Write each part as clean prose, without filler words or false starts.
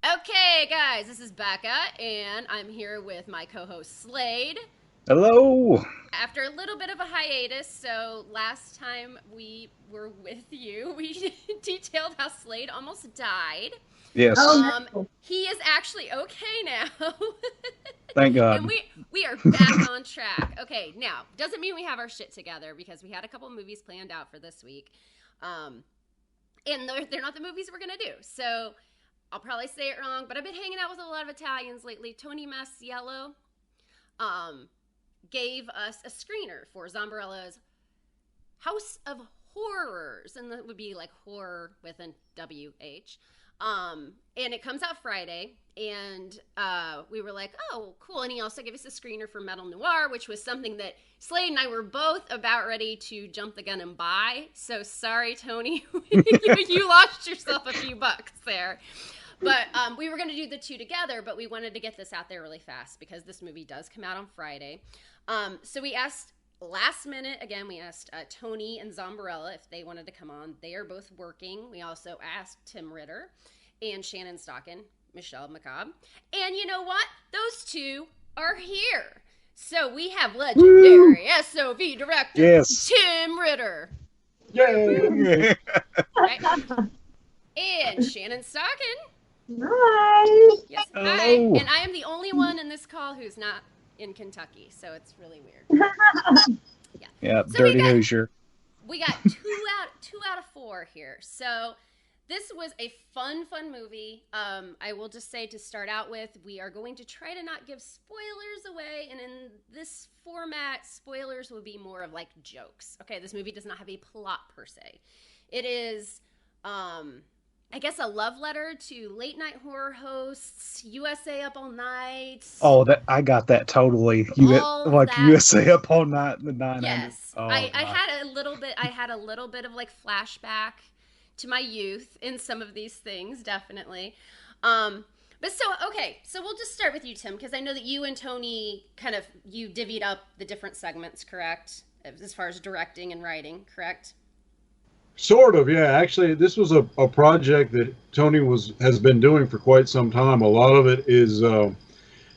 Okay, guys, this is Becca, and I'm here with my co-host Slade. Hello. After a little bit of a hiatus, so last time we were with you, we detailed how Slade almost died. Yes. Oh Um, no. he is actually okay now, Thank and God. we are back on track. Okay, now doesn't mean we have our shit together because we had a couple movies planned out for this week, um, and they're not the movies we're gonna do. So I'll probably say it wrong, but I've been hanging out with a lot of Italians lately. Tony Masiello um, gave us a screener for Zombarella's House of Horrors, and that would be like horror with an WH. And it comes out Friday, and we were like, oh, cool. And he also gave us a screener for Metal Noir, which was something that Slade and I were both about ready to jump the gun and buy. So sorry, Tony, you lost yourself a few bucks there. But we were going to do the two together, but we wanted to get this out there really fast because this movie does come out on Friday. So we asked last minute, again, we asked Tony and Zombarella if they wanted to come on. They are both working. We also asked Tim Ritter and Shannon Stockin, Michelle McCobb. And you know what? Those two are here. So we have legendary SOV director Yes. Tim Ritter. Yay. Right? And Shannon Stockin. Hi. Yes, Hello. hi. And I am the only one in this call who's not in Kentucky, so it's really weird. Yeah, So dirty Hoosier. we got two out of four here. So this was a fun movie. I will just say to start out with, we are going to try to not give spoilers away, and in this format, spoilers will be more of like jokes. Okay, this movie does not have a plot per se. It is I guess a love letter to late night horror hosts, USA Up All Night. Oh, that I got that totally. All Like that. USA Up All Night in the 900. Yes, Oh, I God. had a little bit. I had a little bit of like flashback to my youth in some of these things, definitely. But so okay, so we'll just start with you, Tim, because I know that you and Tony you divvied up the different segments, correct? As far as directing and writing, correct? Sort of, yeah. Actually, this was a project that Tony has been doing for quite some time. A lot of it is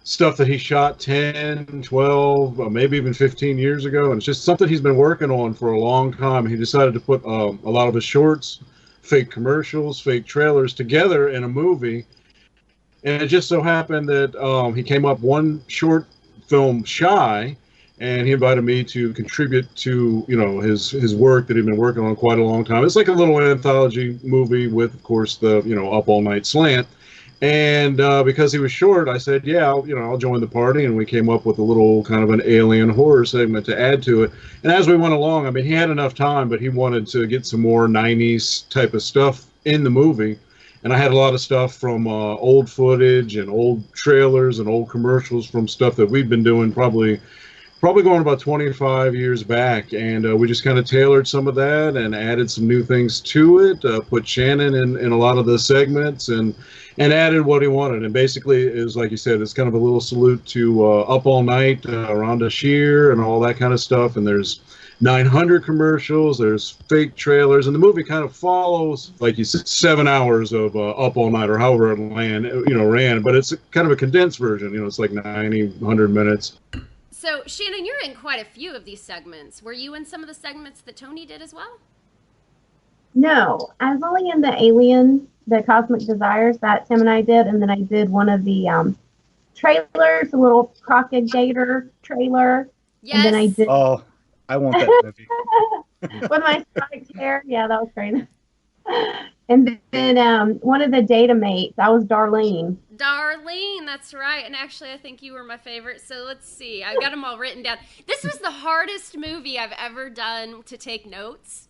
stuff that he shot 10, 12, maybe even 15 years ago. And it's just something he's been working on for a long time. He decided to put a lot of his shorts, fake commercials, fake trailers together in a movie. And it just so happened that he came up one short film shy, and he invited me to contribute to his work that he'd been working on quite a long time. It's like a little anthology movie with, of course, the up all night slant. And because he was short, I said, yeah, I'll join the party, and we came up with a little kind of an alien horror segment to add to it. And as we went along, I mean, he had enough time, but he wanted to get some more 90s type of stuff in the movie. And I had a lot of stuff from old footage and old trailers and old commercials from stuff that we've been doing probably going about 25 years back, and we just kind of tailored some of that and added some new things to it, put Shannon in a lot of the segments, and added what he wanted. And basically, it was like you said, it's kind of a little salute to Up All Night, Rhonda Shear, and all that kind of stuff. And there's 900 commercials, there's fake trailers, and the movie kind of follows, like you said, 7 hours of Up All Night, or however it ran, but it's kind of a condensed version. It's like 90, 100 minutes. So Shannon, you're in quite a few of these segments. Were you in some of the segments that Tony did as well? No, I was only in the Alien, the Cosmic Desires that Tim and I did, and then I did one of the trailers, a little Crocodile trailer. Yes. And then I did Oh, I want that movie. with my spiked hair. Yeah, that was great. And then one of the data mates, I was Darlene. Darlene, that's right. And actually, I think you were my favorite. So let's see. I've got them all written down. This was the hardest movie I've ever done to take notes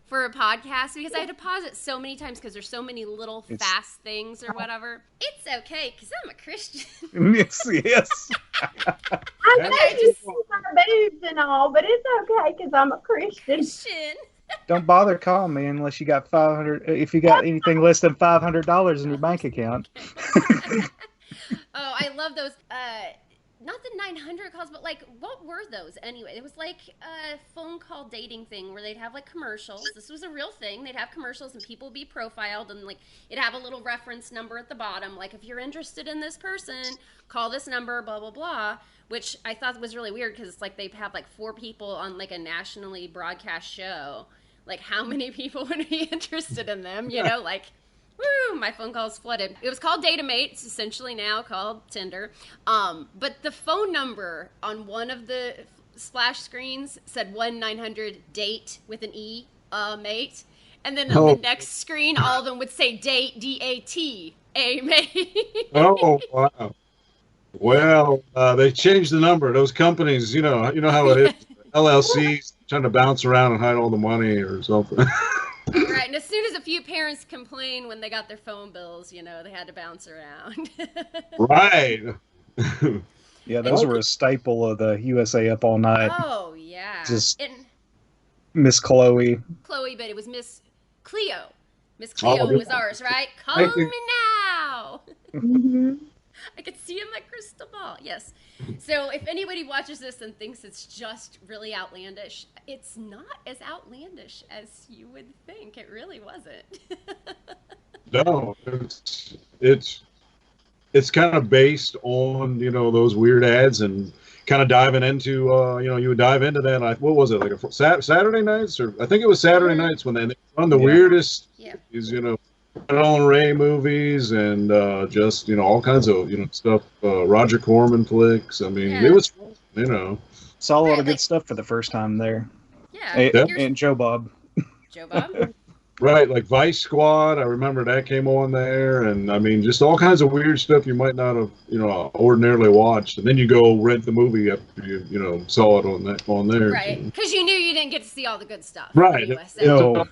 for a podcast because I had to pause it so many times because there's so many little fast things or whatever. It's okay because I'm a Christian. yes. I know you see my boobs and all, but it's okay because I'm a Christian. Don't bother calling me unless you got 500. If you got anything less than $500 in your bank account. Oh, I love those. not the 900 calls, but like, what were those anyway? It was like a phone call dating thing where they'd have like commercials. This was a real thing. They'd have commercials and people would be profiled, and like it'd have a little reference number at the bottom, like if you're interested in this person, call this number, blah blah blah. Which I thought was really weird because it's like they have like 4 people on like a nationally broadcast show. Like, how many people would be interested in them? You know, like. Woo, my phone calls flooded. It was called Datamate. It's essentially now called Tinder. But the phone number on one of the splash screens said 1-900-DATE with an E, mate. And then on the next screen, all of them would say date, D-A-T-A, mate. Oh, wow. Well, they changed the number. Those companies, you know how it is. LLCs trying to bounce around and hide all the money or something. Right, and as soon as a few parents complained when they got their phone bills, you know, they had to bounce around. Right. Yeah, those were a staple of the USA Up All Night. Oh, yeah. Just Miss Chloe. Chloe, but it was Miss Cleo. Miss Cleo was ours, right? Call me now. Mm-hmm. I could see in my crystal ball. Yes. So if anybody watches this and thinks it's just really outlandish, it's not as outlandish as you would think. It really wasn't. No, it's kind of based on, those weird ads and kind of diving into, you would dive into that. What was it, like a Saturday nights? Or I think it was Saturday nights when they run the weirdest, Alan Ray movies and just, all kinds of, stuff, Roger Corman flicks. I mean, it was, Saw a lot of good stuff for the first time there. Yeah. And Joe Bob. Joe Bob? Right, like Vice Squad. I remember that came on there, and I mean, just all kinds of weird stuff you might not have, ordinarily watched. And then you go rent the movie after you, saw it on there. Right, because you knew you didn't get to see all the good stuff. Right. So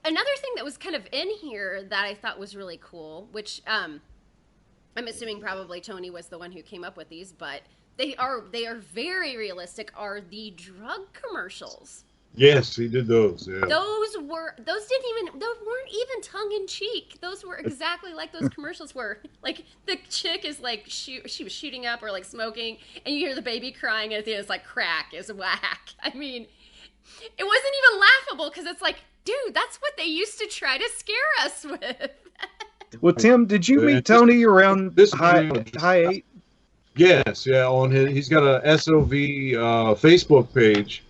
another thing that was kind of in here that I thought was really cool, which I'm assuming probably Tony was the one who came up with these, but they are very realistic, are the drug commercials. Yes, he did those. Yeah. Those weren't even tongue in cheek. Those were exactly like those commercials were. Like the chick is like she was shooting up or like smoking, and you hear the baby crying, and at the end it's like crack is whack. I mean, it wasn't even laughable because it's like, dude, that's what they used to try to scare us with. Well, Tim, did you meet Tony around this High 8? Yes, yeah. He's got a SOV Facebook page,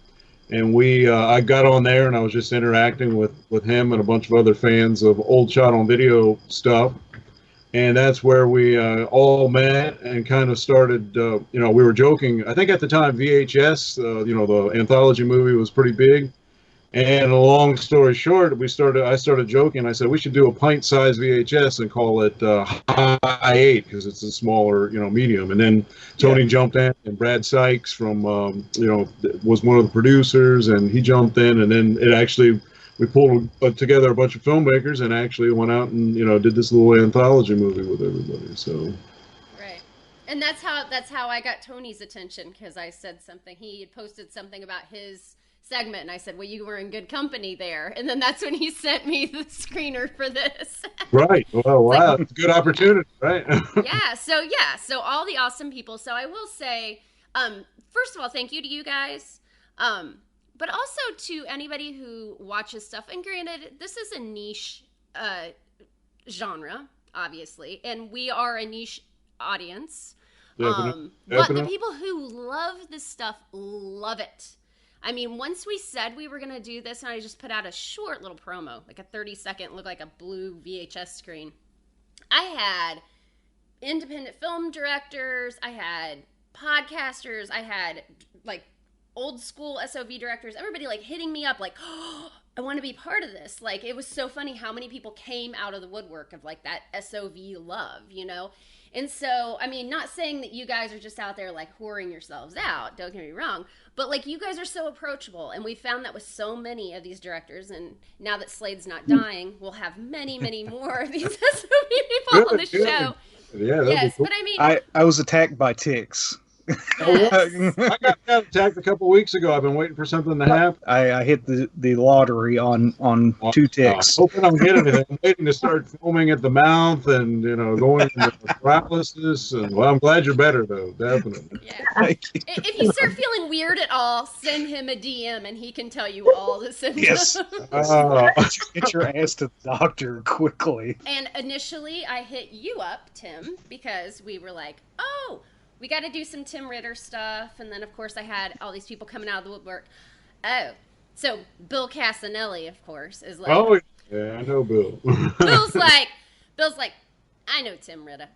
and I got on there and I was just interacting with him and a bunch of other fans of old shot on video stuff, and that's where we all met and kind of started. We were joking. I think at the time VHS, the anthology movie was pretty big. And a long story short, I started joking. I said we should do a pint-sized VHS and call it High 8 because it's a smaller, medium. And then Tony jumped in, and Brad Sykes from, was one of the producers, and he jumped in. And then we pulled together a bunch of filmmakers and actually went out and did this little anthology movie with everybody. So. Right, and that's how I got Tony's attention because I said something. He had posted something about his segment, and I said, well, you were in good company there. And then that's when he sent me the screener for this. Right. Well, wow. It's a good opportunity, right? So all the awesome people. So I will say, first of all, thank you to you guys. But also to anybody who watches stuff. And granted, this is a niche genre, obviously, and we are a niche audience. But the people who love this stuff love it. I mean, once we said we were going to do this, and I just put out a short little promo, like a 30-second, look like a blue VHS screen. I had independent film directors, I had podcasters, I had, like, old school SOV directors, everybody, like, hitting me up, like, oh, I want to be part of this. Like, it was so funny how many people came out of the woodwork of, like, that SOV love, And so, I mean, not saying that you guys are just out there, like, whoring yourselves out, don't get me wrong, but, like, you guys are so approachable, and we found that with so many of these directors, and now that Slade's not dying, we'll have many, many more of these SOV people on the show. Yeah, yes, cool. But I mean... I was attacked by ticks. Yes. I got attacked a couple weeks ago. I've been waiting for something to happen. I hit the lottery on two I'm ticks. hoping I don't get anything. I'm waiting to start foaming at the mouth and going into paralysis. And well, I'm glad you're better though, definitely. Yeah. Thank you. If you start feeling weird at all, send him a DM and he can tell you all the symptoms. Yes. Uh, Get your ass to the doctor quickly. And initially, I hit you up, Tim, because we were like, oh, we got to do some Tim Ritter stuff. And then, of course, I had all these people coming out of the woodwork. Oh, so Bill Casanelli, of course, is like, oh yeah, I know Bill. Bill's like, I know Tim Ritter.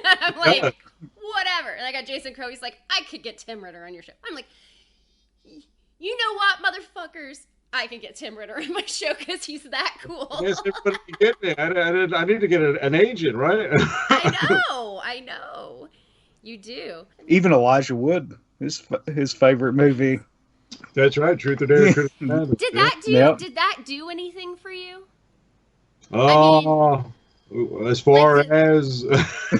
I'm like, whatever. And I got Jason Crow. He's like, I could get Tim Ritter on your show. I'm like, you know what, motherfuckers? I can get Tim Ritter on my show because he's that cool. Yes, everybody can get me. I need to get an agent, right? I know. You do. Even Elijah Wood, his favorite movie. That's right. Truth or Dare. Did that do anything for you? As far as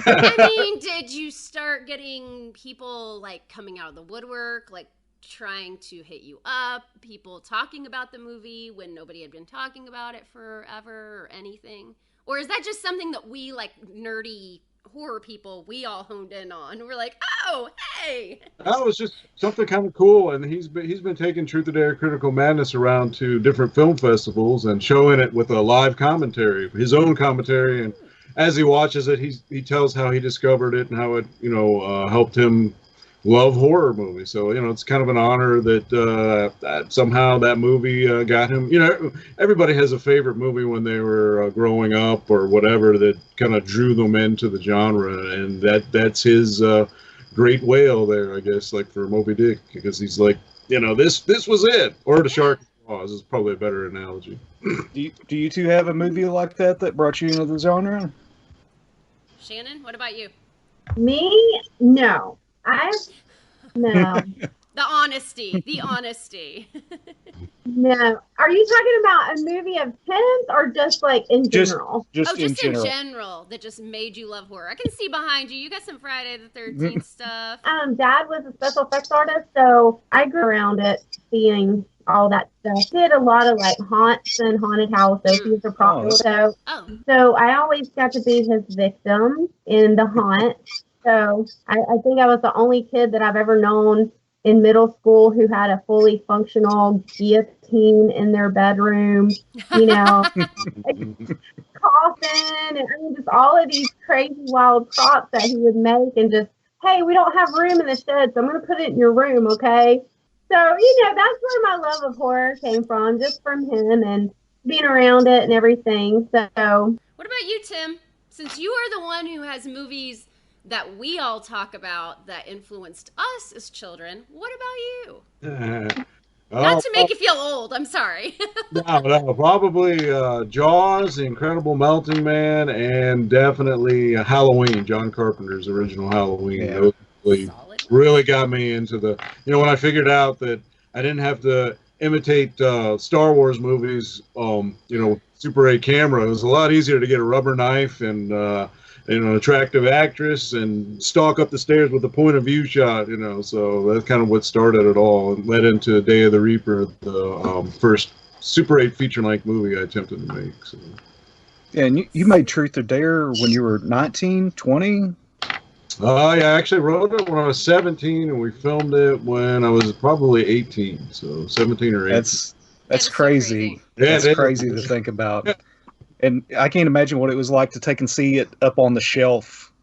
I mean, did you start getting people like coming out of the woodwork, like trying to hit you up, people talking about the movie when nobody had been talking about it forever or anything? Or is that just something that we, like, nerdy horror people, we all honed in on? We're like, oh, hey! that was just something kind of cool, and he's been taking Truth or Dare Critical Madness around to different film festivals and showing it with a live commentary, his own commentary, and as he watches it, he tells how he discovered it and how it helped him love horror movies. So it's kind of an honor that somehow that movie got him. Everybody has a favorite movie when they were growing up or whatever that kind of drew them into the genre, and that's his great whale there, I guess, like for Moby Dick, because he's like, this was it, or the Shark Claws is probably a better analogy. Do you two have a movie like that brought you into the genre? Shannon, what about you? Me? No. No. The honesty. No. Are you talking about a movie of Tim's or just like in general? Just in general that just made you love horror. I can see behind you. You got some Friday the 13th stuff. Dad was a special effects artist, so I grew around it, seeing all that stuff. Did a lot of like haunts and haunted houses. He was a prop. So I always got to be his victim in the haunt. So I think I was the only kid that I've ever known in middle school who had a fully functional guillotine in their bedroom, coffin, and just all of these crazy wild props that he would make, and just, hey, we don't have room in the shed, so I'm going to put it in your room, okay? So, that's where my love of horror came from, just from him and being around it and everything. So, what about you, Tim? Since you are the one who has movies that we all talk about that influenced us as children, what about you? Not to make you feel old, I'm sorry. No, probably Jaws, The Incredible Melting Man, and definitely Halloween, John Carpenter's original Halloween. Yeah. Those really got me into the, when I figured out that I didn't have to imitate Star Wars movies, Super 8 camera. It was a lot easier to get a rubber knife and an attractive actress and stalk up the stairs with a point of view shot, so that's kind of what started it all and led into Day of the Reaper, the first Super 8 feature-length movie I attempted to make. So. Yeah, and you made Truth or Dare when you were 19, 20? I actually wrote it when I was 17, and we filmed it when I was probably 18, so 17 or 18. That's crazy. Yeah, that's crazy to think about. Yeah. And I can't imagine what it was like to take and see it up on the shelf.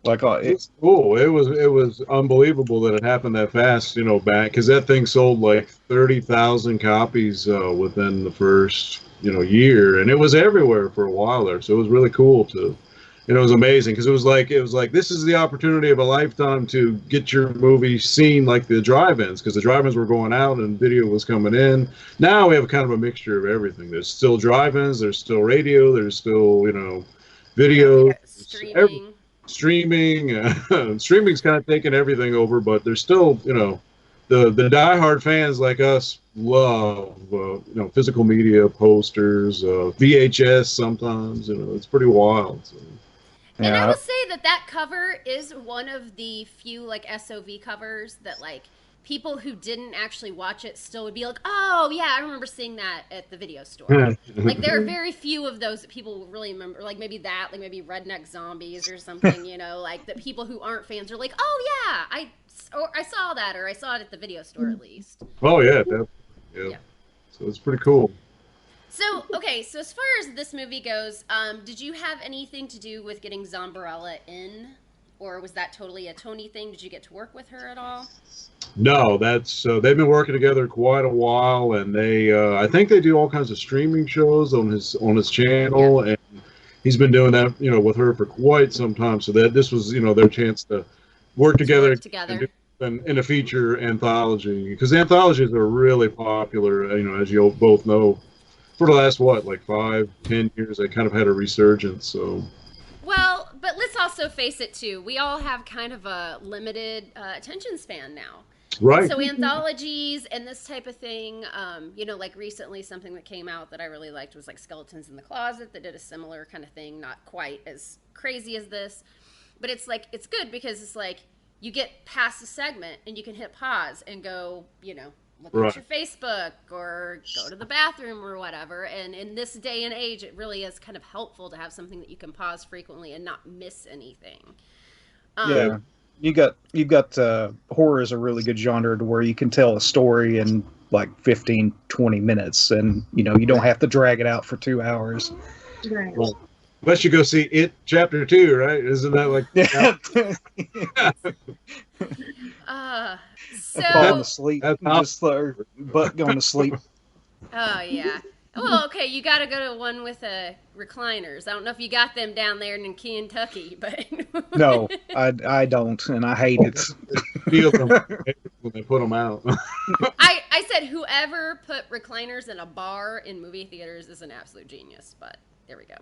It's cool. It was unbelievable that it happened that fast, back, because that thing sold like 30,000 copies within the first, year, and it was everywhere for a while there. So it was really cool to, it was amazing, because it was like this is the opportunity of a lifetime to get your movie seen, like the drive-ins, because the drive-ins were going out and video was coming in. Now we have kind of a mixture of everything. There's still drive-ins, there's still radio, there's still video, streaming. Streaming's kind of taken everything over, but there's still the diehard fans like us love physical media, posters, VHS sometimes. It's pretty wild. So. And I will say that cover is one of the few like SOV covers that like people who didn't actually watch it still would be like, oh yeah, I remember seeing that at the video store. Like there are very few of those that people will really remember. Like maybe Redneck Zombies or something, you know, like that people who aren't fans are like, oh yeah, I saw that, or I saw it at the video store at least. Oh yeah, definitely. Yeah. So it's pretty cool. So, okay, so as far as this movie goes, did you have anything to do with getting Zombarella in? Or was that totally a Tony thing? Did you get to work with her at all? No, that's they've been working together quite a while, and they I think they do all kinds of streaming shows on his channel, and he's been doing that, you know, with her for quite some time. So that this was, you know, their chance to work together. In a feature anthology, because anthologies are really popular, you know, as you both know. For the last, like 5-10 years, they kind of had a resurgence, so. Well, but let's also face it, too. We all have kind of a limited attention span now. Right. So anthologies and this type of thing, you know, like recently something that came out that I really liked was like Skeletons in the Closet that did a similar kind of thing, not quite as crazy as this. But it's like, it's good because it's like, you get past the segment and you can hit pause and go, you know, look at your Facebook or go to the bathroom or whatever. And in this day and age, it really is kind of helpful to have something that you can pause frequently and not miss anything. Yeah, you've got horror is a really good genre to where you can tell a story in like 15-20 minutes, and you know you don't have to drag it out for 2 hours. Right. Well, unless you go see It Chapter 2, right? Isn't that like? So falling asleep, just butt going to sleep. Oh yeah. Well, okay, you got to go to one with recliners. I don't know if you got them down there in Kentucky, but no, I don't, and I hate it. Feel them when they put them out. I said whoever put recliners in a bar in movie theaters is an absolute genius. But there we go.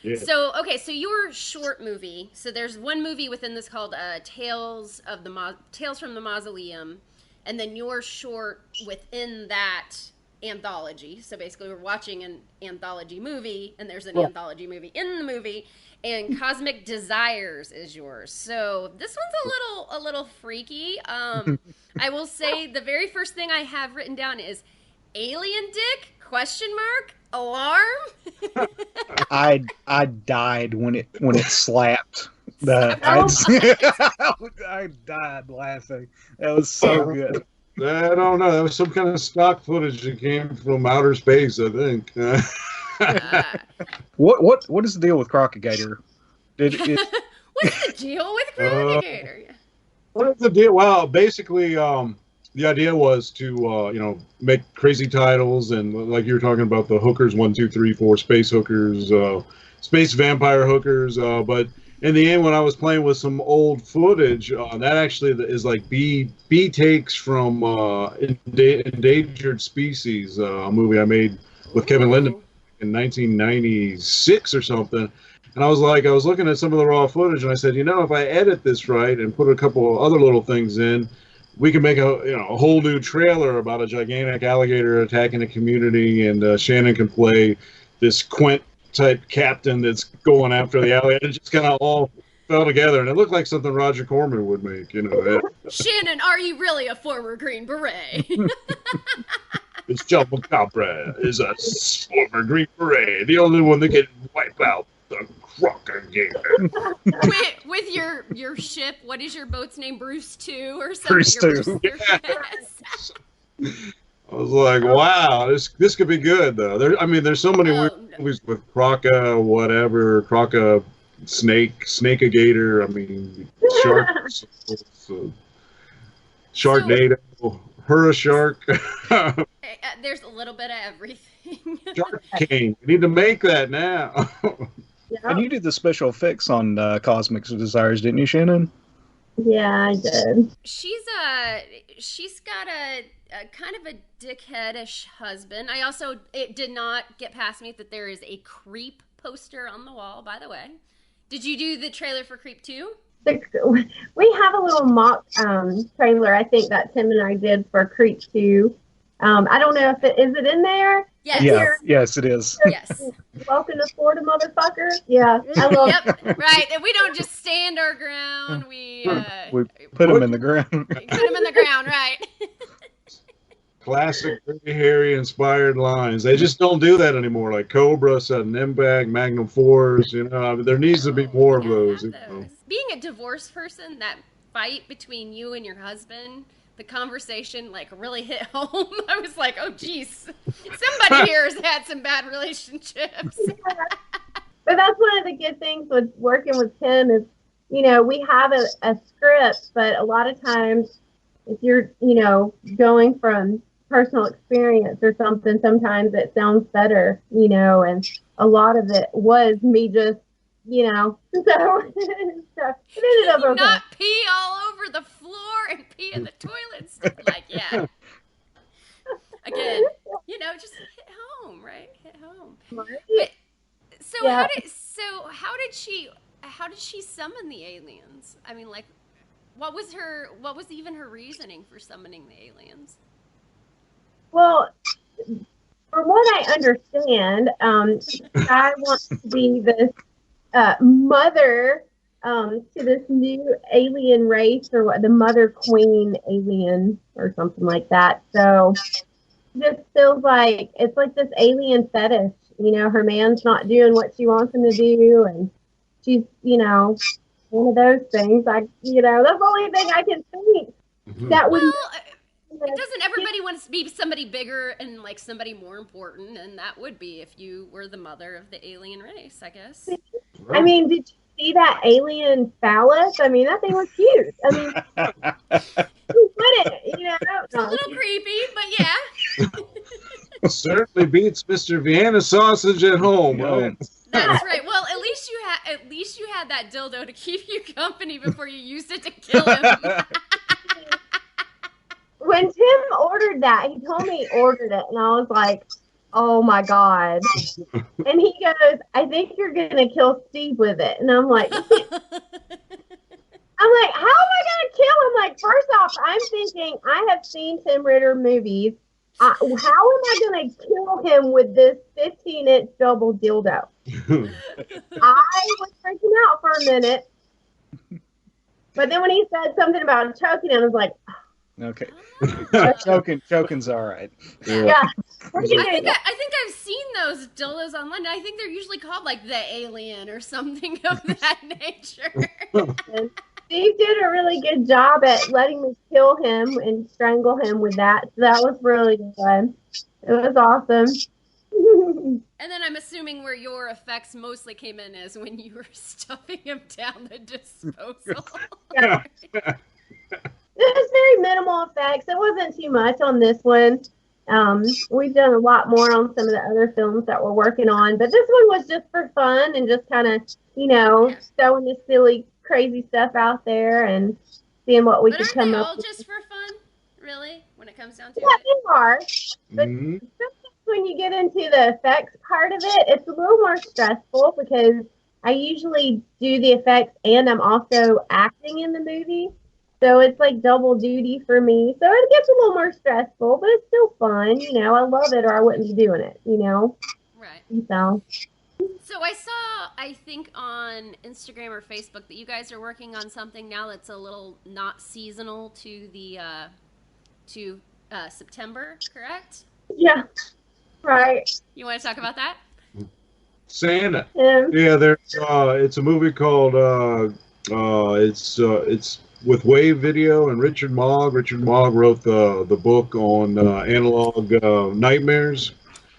Yeah. So, okay, so your short movie, so there's one movie within this called Tales from the Mausoleum, and then your short within that anthology. So basically we're watching an anthology movie, and there's an anthology movie in the movie, and Cosmic Desires is yours. So this one's a little freaky. I will say the very first thing I have written down is alien dick ? Alarm? I died when it slapped. I died laughing. That was so good. I don't know. That was some kind of stock footage that came from outer space, I think. What is the deal with Crocagator? What's the deal with Crocagator? What is the deal? Well, basically, the idea was to, you know, make crazy titles, and like you were talking about the hookers, 1, 2, 3, 4, space hookers, space vampire hookers. But in the end, when I was playing with some old footage, that actually is like B takes from Endangered Species, a movie I made with Kevin Linden in 1996 or something. And I was looking at some of the raw footage, and I said, you know, if I edit this right and put a couple of other little things in, we can make a whole new trailer about a gigantic alligator attacking a community, and Shannon can play this Quint type captain that's going after the alligator. It just kind of all fell together, and it looked like something Roger Corman would make, you know. Shannon, are you really a former Green Beret? It's John Macabre is a former Green Beret, the only one that can wipe out the Crocagator. with your ship, what is your boat's name? Bruce 2 or something? Bruce 2. Yes. I was like, wow, this could be good though. There's so many weird movies with Croca, whatever, Croca, Snake-a-gator. I mean, sharks, Sharknado, Hurra Shark. There's a little bit of everything. Shark King. We need to make that now. Yeah. And you did the special effects on Cosmic Desires, didn't you, Shannon? Yeah, I did. She's got a kind of a dickheadish husband. It did not get past me that there is a Creep poster on the wall, by the way. Did you do the trailer for Creep 2? We have a little mock trailer, I think, that Tim and I did for Creep 2. I don't know if is it in there? Yes. Yeah. Yes, it is. Yes. Welcome to Florida, motherfucker. Yeah, I love Yep. Right. And we don't just stand our ground. We put them in the ground. put them in the ground. Right. Classic Dirty Harry inspired lines. They just don't do that anymore. Like Cobra, Sudden Impact, Magnum Force. You know, I mean, there needs to be more of those. You know. Being a divorced person, that fight between you and your husband, the conversation like really hit home. I was like, oh geez, somebody here has had some bad relationships. But that's one of the good things with working with Tim is, you know, we have a script, but a lot of times if you're, you know, going from personal experience or something, sometimes it sounds better, you know, and a lot of it was me just, you know, so it ended up okay. Not pee all over the floor and pee in the toilets. Like, yeah. Again, you know, just hit home, right? Hit home. Right. But, so Yeah. how did she summon the aliens? I mean, like, what was even her reasoning for summoning the aliens? Well, from what I understand, I want to be this mother to this new alien race, or what, the mother queen alien or something like that. So it just feels like it's like this alien fetish. You know, her man's not doing what she wants him to do, and she's, you know, one of those things. You know, that's the only thing I can think that would. Doesn't everybody want to be somebody bigger and like somebody more important? And that would be if you were the mother of the alien race, I guess. I mean, did you see that alien phallus? I mean, that thing was cute. I mean, who wouldn't? You know, it's a little creepy, but yeah. Certainly beats Mr. Vienna sausage at home. Right? That's right. Well, at least you had that dildo to keep you company before you used it to kill him. When Tim ordered that, he told me he ordered it, and I was like, oh my God. And he goes, I think you're going to kill Steve with it. And I'm like, how am I going to kill him? Like, first off, I'm thinking, I have seen Tim Ritter movies. How am I going to kill him with this 15-inch double dildo? I was freaking out for a minute. But then when he said something about choking him, I was like, okay. Choking's all right. Yeah. I think I've seen those dildos online. I think they're usually called like the alien or something of that nature. Steve did a really good job at letting me kill him and strangle him with that. So that was really good. It was awesome. And then I'm assuming where your effects mostly came in is when you were stuffing him down the disposal. Yeah. It was very minimal effects. It wasn't too much on this one. We've done a lot more on some of the other films that we're working on, but this one was just for fun and just kind of, you know, throwing this silly, crazy stuff out there and seeing what we could come up with. All just for fun, really, when it comes down to it? Yeah, they are. But sometimes when you get into the effects part of it, it's a little more stressful because I usually do the effects and I'm also acting in the movie. So it's like double duty for me. So it gets a little more stressful, but it's still fun. You know, I love it or I wouldn't be doing it, you know? Right. So I saw, I think on Instagram or Facebook that you guys are working on something now that's a little not seasonal to the, September, correct? Yeah. Right. You want to talk about that? Santa. Yeah, there's it's a movie called it's with Wave Video and Richard Mogg. Richard Mogg wrote the book on analog nightmares.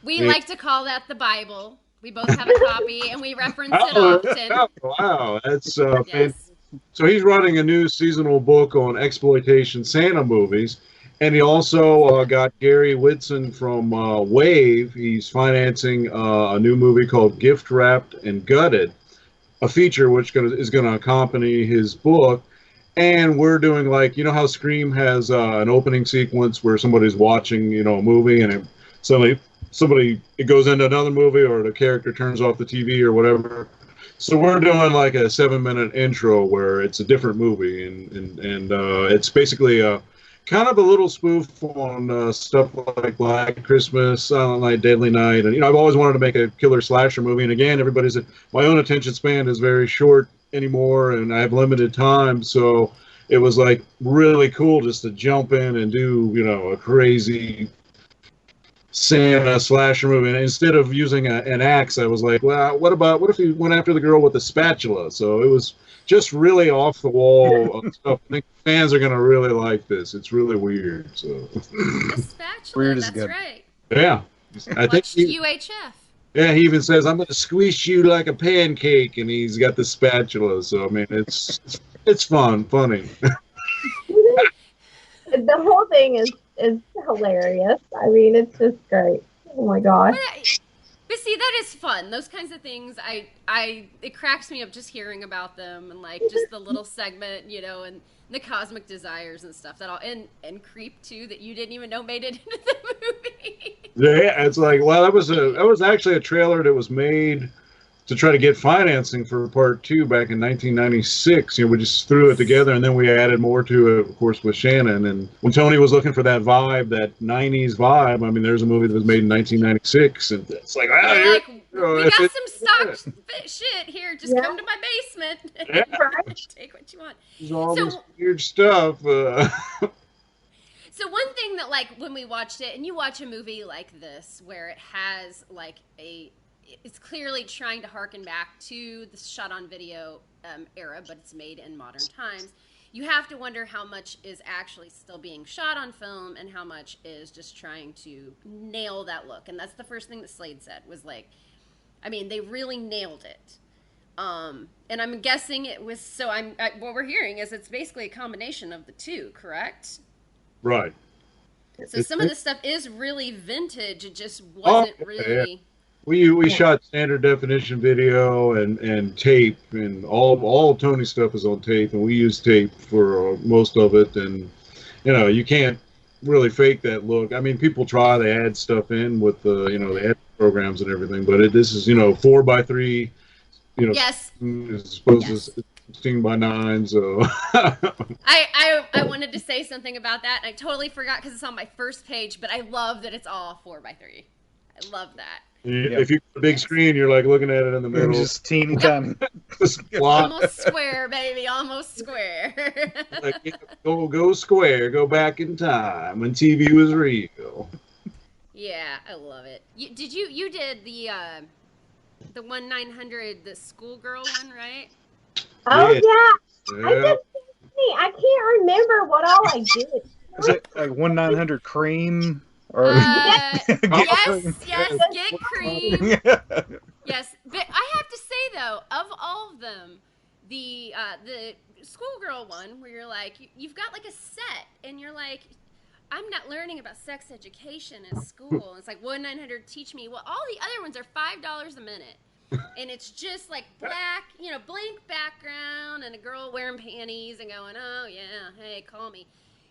We like to call that the Bible. We both have a copy and we reference it often. Wow, that's yes. So he's writing a new seasonal book on exploitation Santa movies. And he also got Gary Whitson from Wave. He's financing a new movie called Gift Wrapped and Gutted, a feature which is going to accompany his book. And we're doing, like, you know how Scream has an opening sequence where somebody's watching, you know, a movie and it goes into another movie or the character turns off the TV or whatever. So we're doing like a 7-minute intro where it's a different movie and it's basically a kind of a little spoof on stuff like Black Christmas, Silent Night, Deadly Night, and I've always wanted to make a killer slasher movie. And again, my own attention span is very short anymore, and I have limited time, so it was like really cool just to jump in and do a crazy Santa slasher movie. And instead of using an axe, I was like, well, what if he went after the girl with the spatula? So it was just really off the wall stuff. I think fans are gonna really like this. It's really weird. So the spatula, weird is that's good. right. Yeah, I think UHF. Yeah, he even says, "I'm gonna squish you like a pancake," and he's got the spatula. So I mean, it's funny. The whole thing is hilarious. I mean, it's just great. Oh my gosh. But see, that is fun. Those kinds of things, it cracks me up just hearing about them, and like just the little segment, and the cosmic desires and stuff and Creep too, that you didn't even know made it into the movie. Yeah, it's like, well, that was actually a trailer that was made to try to get financing for part 2 back in 1996. We just threw it together, and then we added more to it, of course, with Shannon. And when Tony was looking for that vibe, that 90s vibe, I mean, there's a movie that was made in 1996, and it's like, we got some stock shit here. Just come to my basement. Yeah. Take what you want. There's all this weird stuff. So one thing that, like, when we watched it, and you watch a movie like this, where it has, like, it's clearly trying to harken back to the shot on video era, but it's made in modern times. You have to wonder how much is actually still being shot on film and how much is just trying to nail that look. And that's the first thing that Slade said, was like, I mean, they really nailed it. And I'm guessing it was, what we're hearing is it's basically a combination of the two, correct? Right. So some of the stuff is really vintage. It just wasn't really... Yeah. We shot standard definition video and tape, and all of Tony's stuff is on tape, and we use tape for most of it. And you can't really fake that look. I mean, people try, they add stuff in with the the edit programs and everything, but this is 4x3. Yes. It's supposed to 16x9. So I wanted to say something about that, and I totally forgot because it's on my first page. But I love that it's all 4x3. I love that. If you got a big screen, you're like looking at it in the middle. Just teeny tiny. Almost square, baby. Almost square. Like, go square. Go back in time when TV was real. Yeah, I love it. You did the 1-900, the schoolgirl one, right? Oh yeah. I can't remember what all I did. Is it like 1-900 cream? Or yes, get cream. Yes, but I have to say though, of all of them, the schoolgirl one, where you're like, you've got like a set, and you're like, I'm not learning about sex education in school. And it's like 1-900 teach me. Well, all the other ones are $5 a minute, and it's just like black, blank background, and a girl wearing panties and going, oh yeah, hey, call me.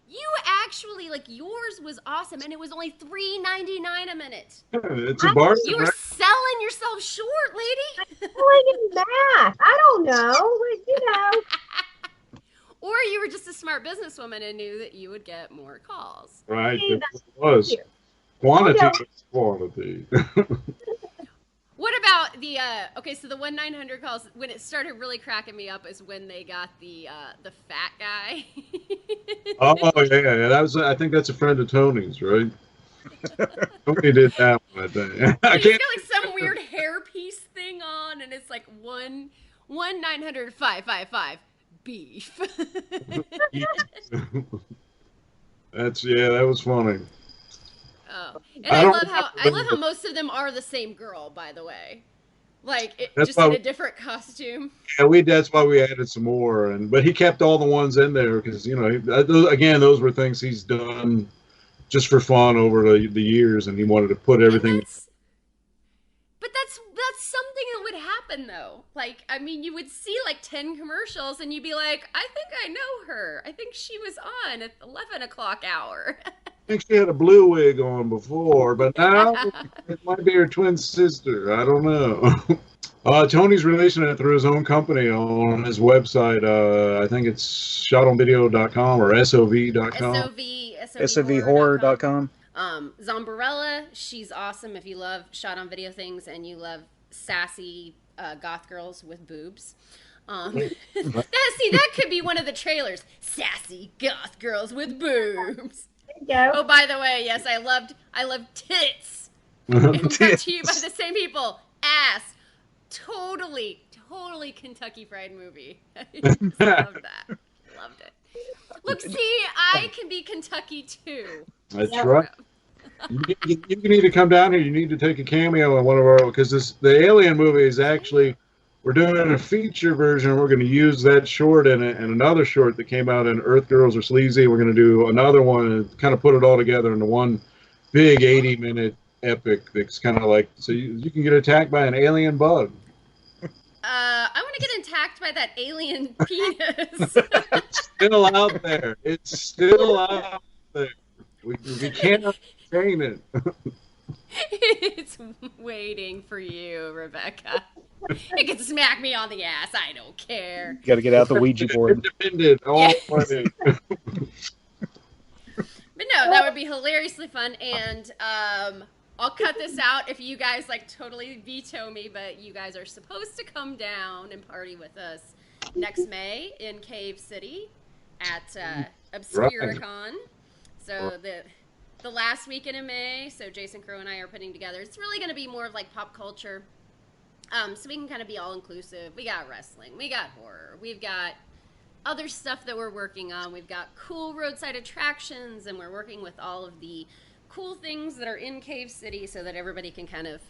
You actually, like, yours was awesome, and it was only $3.99 a minute. It's a bargain. You were selling yourself short, lady. I'm selling back. I don't know. Or you were just a smart businesswoman and knew that you would get more calls. Right, it was. Quantity is quality. What about so the 1-900 calls, when it started really cracking me up is when they got the fat guy. Oh yeah, I think that's a friend of Tony's, right? Tony did that one, I think. He's got like some weird hairpiece thing on, and it's like 1-900-555 beef. That was funny. Oh, and I love how most of them are the same girl, by the way. Like, just in a different costume. Yeah, that's why we added some more, but he kept all the ones in there because those were things he's done just for fun over the years, and he wanted to put everything. But that's something that would happen though. Like, I mean, you would see like 10 commercials, and you'd be like, I think I know her. I think she was on at 11 o'clock hour. I think she had a blue wig on before, but now it might be her twin sister. I don't know. Tony's releasing it through his own company on his website. I think it's shotonvideo.com or SOV.com. SOV SOVhorror.com. Zombarella, she's awesome if you love shot on video things and you love sassy goth girls with boobs. That could be one of the trailers. Sassy goth girls with boobs. Oh, by the way, yes, I loved tits. And brought to you by the same people. Ass. Totally Kentucky Fried Movie. I just loved that. Loved it. Look, see, I can be Kentucky too. That's right. You can either come down here. You need to take a cameo in one of our, because the Alien movie is actually, we're doing a feature version. We're going to use that short and another short that came out in Earth Girls Are Sleazy. We're going to do another one and kind of put it all together into one big 80-minute epic that's kind of like, so you can get attacked by an alien bug. I want to get attacked by that alien penis. It's still out there. It's still out there. We can't obtain it. It's waiting for you, Rebecca. You can smack me on the ass. I don't care. You got to get out the Ouija board. Independent all way. But no, that would be hilariously fun, and I'll cut this out if you guys like totally veto me, but you guys are supposed to come down and party with us next May in Cave City at Obscuricon. Right. So the last weekend in May, so Jason Crow and I are putting together. It's really going to be more of like pop culture. So we can kind of be all inclusive. We got wrestling, we got horror, we've got other stuff that we're working on. We've got cool roadside attractions, and we're working with all of the cool things that are in Cave City so that everybody can kind of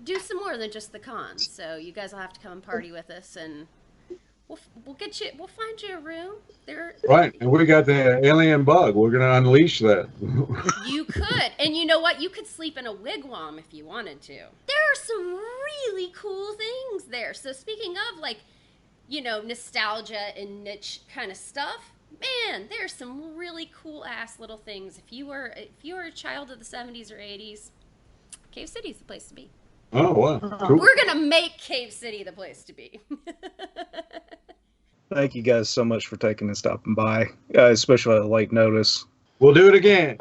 do some more than just the cons. So you guys will have to come and party with us, and we'll find you a room. Right, and we got the alien bug. We're gonna unleash that. You could, and you know what? You could sleep in a wigwam if you wanted to. There are some really cool things there. So speaking of like, you know, nostalgia and niche kind of stuff, man, there's some really cool ass little things. If you were a child of the 70s or 80s, Cave City's the place to be. Oh wow! Cool. We're gonna make Cave City the place to be. Thank you guys so much for taking and stopping by, especially at late notice. We'll do it again.